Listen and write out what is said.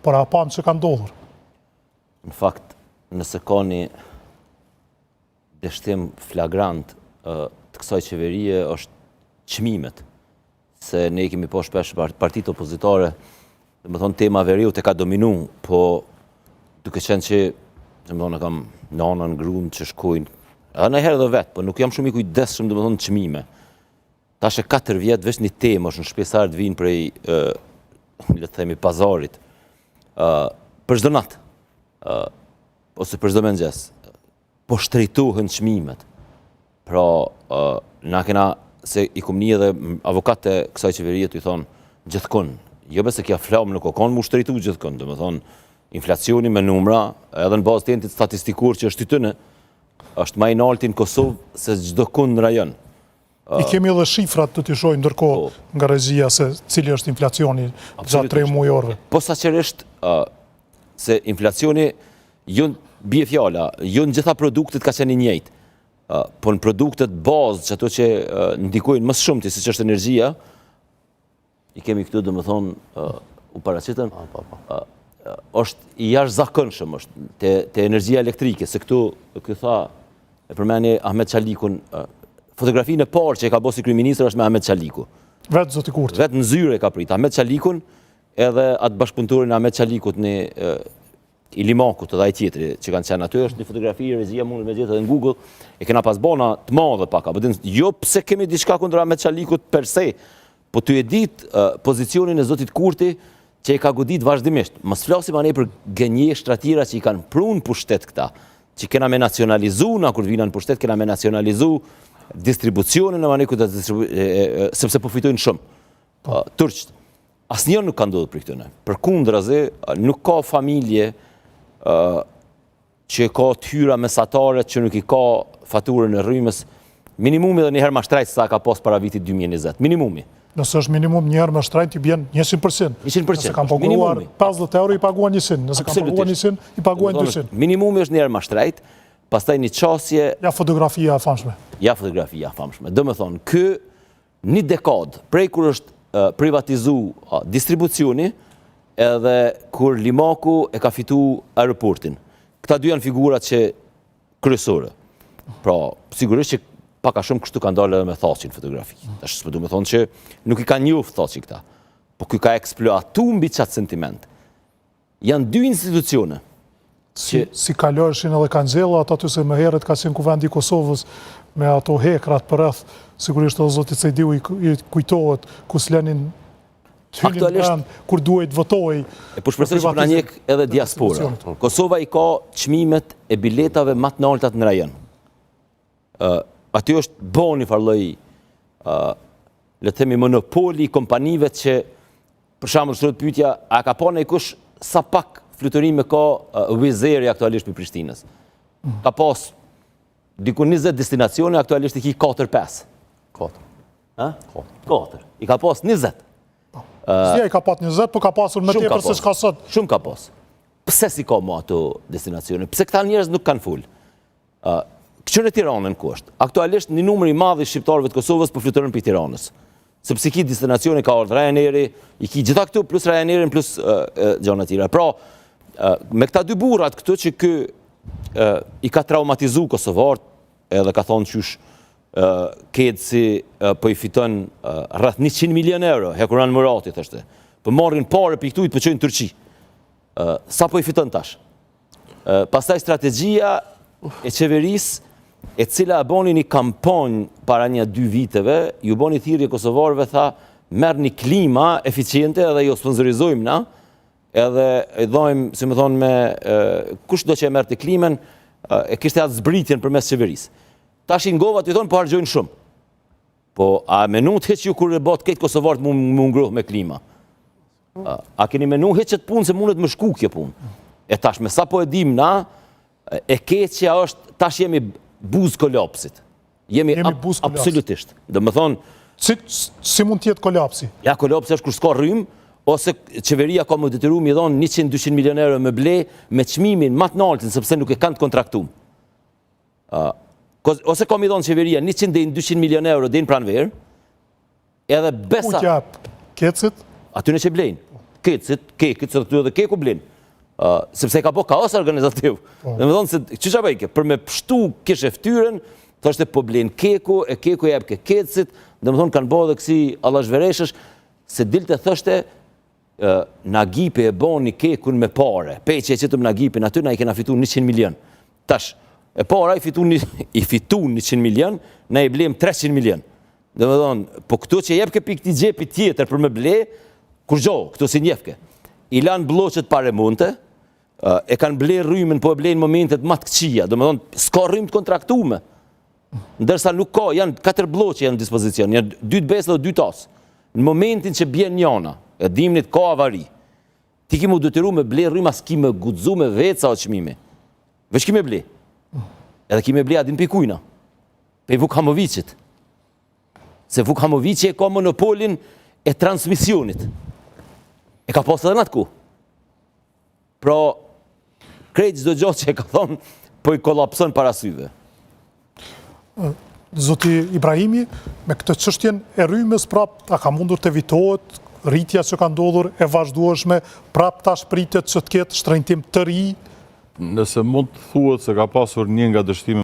por a pamë që ka ndodhur. Në fakt, nëse ka një dështim flagrant të kësaj qeverie është çmimet, se ne kemi po shpesh partitë opozitare, dhe më thonë tema veriut e ka dominu, po duke qenë që, dhe më thonë, kam nanën, grunë që shkojnë, edhe në herë dhe vetë, po nuk jam shumë i kujdesshëm, dhe më thonë, çmime. Tash e 4 vjetë, veç një temë është në shpesarët vinë prej, le të themi, pazarit, për çdo natë, ose për çdo mëngjes, po shtrejtohen çmimet. Pra, na kena, se i kom një edhe avokatë e kësaj qeverie të i thonë, gjithkon, jo bese kja flamë në kokon, mu shtrejtu gjithkon, dhe me thonë, inflacioni me numra, edhe në bazë të jentit statistikur që është të tëne, është ma i nalti në Kosovë se çdo kund në rajon. I kemi edhe shifrat të të shojnë ndërkohë nga regjia se cili është inflacioni gjatë 3 mujorëve. Po saqërisht se inflacioni bie fjala, jo në gjitha produktet ka qenë i njëjtë, po në produktet bazë që ato që ndikojnë më shumëti, siç është energjia, i kemi këtu dhe më thonë, u paraqitën, është i jashtëzakonshëm është te energjia elektrike, se këtu tha e përmeni Ahmet Çalikun, fotografinë e parë që e ka bërë si kryeministër është me Ahmet Çaliku. Vetë zoti Kurti. Vetë në zyre e ka prit Ahmet Çalikun, edhe atë bashkëpunëtorin Ahmet Çalikut në i Limakut edhe ai tjetri që kanë qenë aty, është një fotografi regjia mund me gjetë edhe në Google, e kena pas bona të madhe paka, jo pse kemi diçka kundër Ahmet Çalikut per se, po ty e ditë pozicionin e zotit Kurti që e ka godit vazhdimisht. Mos flasim anë për gënjeshtra tjera që i kanë prunë pushtet këta, që kena me nacionalizu, na kur vina në pushtet kena me nacionalizu distribucionin në maniku sepse përfitojnë shumë. Turqët, asnjëherë nuk ka ndodhur për këtyne. Përkundrazi, nuk ka familje që ka tyra mesatare, që nuk i ka faturën e rrymës, minimumi dhe njëherë ma shtrejt sa ka pas para vitit 2020. Minimumi. Nëse është minimum njëherë ma shtrejt, i bjen 100%. 100%. Nëse kam paguar 50 euro, i paguan 100. Nëse kam paguar 100, i paguan 200. Minimumi është njëherë ma shtrejt, pastaj një qasje... Ja fotografia e famshme. Ja fotografia e famshme. Dhe me thonë, kë një dekad, prej kur është privatizu distribucioni, edhe kur Limaku e ka fitu aeroportin. Këta dy janë figurat që kryesore. Pra, sigurisht që paka shumë kështu ka ndalë edhe me Thaçin fotografi. Tash s'po du me thonë që nuk i ka njoft Thaçi këta. Po ky ka eksploatu mbi qatë sentiment. Janë 2 institucione. Si kaloreshin edhe kanë gjella, ata ty se më herët ka qenë kuvendi i Kosovës me ato hekrat për rreth, sigurisht edhe zoti Cejdiu i kujtohet ku s'lenin hynin vend kur duhet votoj. Po shpresoj që na njeh edhe diaspora. Kosova i ka çmimet e biletave më të larta në rajon. Aty është bën një farlloj le të themi monopoli i kompanive që për shembull sot pyetja a ka pa kush sa pak fluturime ka Wizeri aktualisht për Prishtinës. Ka pas diku 20 destinacione, aktualisht i ki 4-5. 4. I ka pas 20. Si i ka pas 20, po ka pasur me tepër se s'ka sot. Shumë ka pas. Pse si ka më ato destinacione? Pse këta njerëz nuk kanë ful? Këqyre Tiranën ku është? Aktualisht një numër i madh i shqiptarëve të Kosovës po fluturojnë për Tiranës. Sepse ki destinacione ka ardhur Ryanairi, i ki gjitha këtu plus Ryanairin plus gjëra të tjera. Pra, me këta 2 burrat këtu që ky i ka traumatizu kosovarët, edhe ka thonë qysh Kedsi po i fiton rreth 100 milion euro, Hekuran Murati thashte. Po marrin parë për këtu i të pëqojnë Turqi. Sa po i fiton tash? Pastaj strategjia e qeverisë, e cila e boni një kampanjë para 1-2 viteve, ju boni thirrje kosovarëve, tha, merr një klima eficiente edhe jo sponsorizojmë na, edhe e dhojmë, si më thonë, me kush do që e merr të klimen, e kishte atë zbritjen përmes qeverisë. Tash i ngovat i thonë, po harxojnë shumë. Po, a menu të heq ju kur e bot këtë kosovarët mu ngroh me klima? A keni menu heqet punë se mundet më shku kjo punë? E tash, me sa po e dim na, e keqja është, tash jemi buz kolapsit. Jemi absolutisht. Dhe më thonë... Si mund tjetë kolapsi? Ja, kolapsi është kur s'ka rrymë, ose qeveria ka më detyru mi dhonë 100-200 milion euro me ble, me çmimin më të lartë, sepse nuk e kanë të kontraktuar. Ose ka mi dhonë qeveria 100-200 milion euro dhe në pranverë, edhe besa... Ku t'jap? Kecit? Aty në që blejnë. kecit, kekit, se të edhe keku blin, sepse ka bo kaos organizativ. Dhe me thonë se, që që bajke, për me pështu kishe ftyrën, thoshte po blen keku, e keku jep ke kecit, dhe me thonë kanë bo dhe kësi allashvereshësh, se dilte thoshte, Nagipi e bon një kekun me pare, peqe e qëtëm Nagipin, aty na i kena fitu 100 milion. Tash, e para i fitu 100 milion, na i blem 300 milion. Dhe me thonë, po këto që jep ke pik t'i gjepi tjetër për me ble, kur gjo, këto si njefke. I lanë bloqet pare munte, e kanë ble rrymen, po e ble në momentet matë këqia, dhe me thonë, s'ka rrym të kontraktume. Ndërsa nuk ka, janë 4 bloqe janë në dispozicion, janë 2 besë dhe 2 tasë. Në momentin që bjen njana, e dimnit ka avari, ti ki mu detyru me ble rryma s'ki me gudzu me veca o qmimi. Veç ki me ble. Edhe ki me ble adin pikujna. Pe Vuk Hamovicit. Se Vuk Hamovici e ka monopolin e transmisionit. E ka posë edhe në atë ku. Pra, krejt çdo gjë që e ka thonë, po i kolapson para syve. Zoti Ibrahimi, me këtë çështjen e rrymës prap, a ka mundur të evitohet rritja që ka ndodhur e vazhdueshme, prap tash pritet që të ketë shtrenjtim të ri? Nëse mund të thuhet se ka pasur një nga dështimet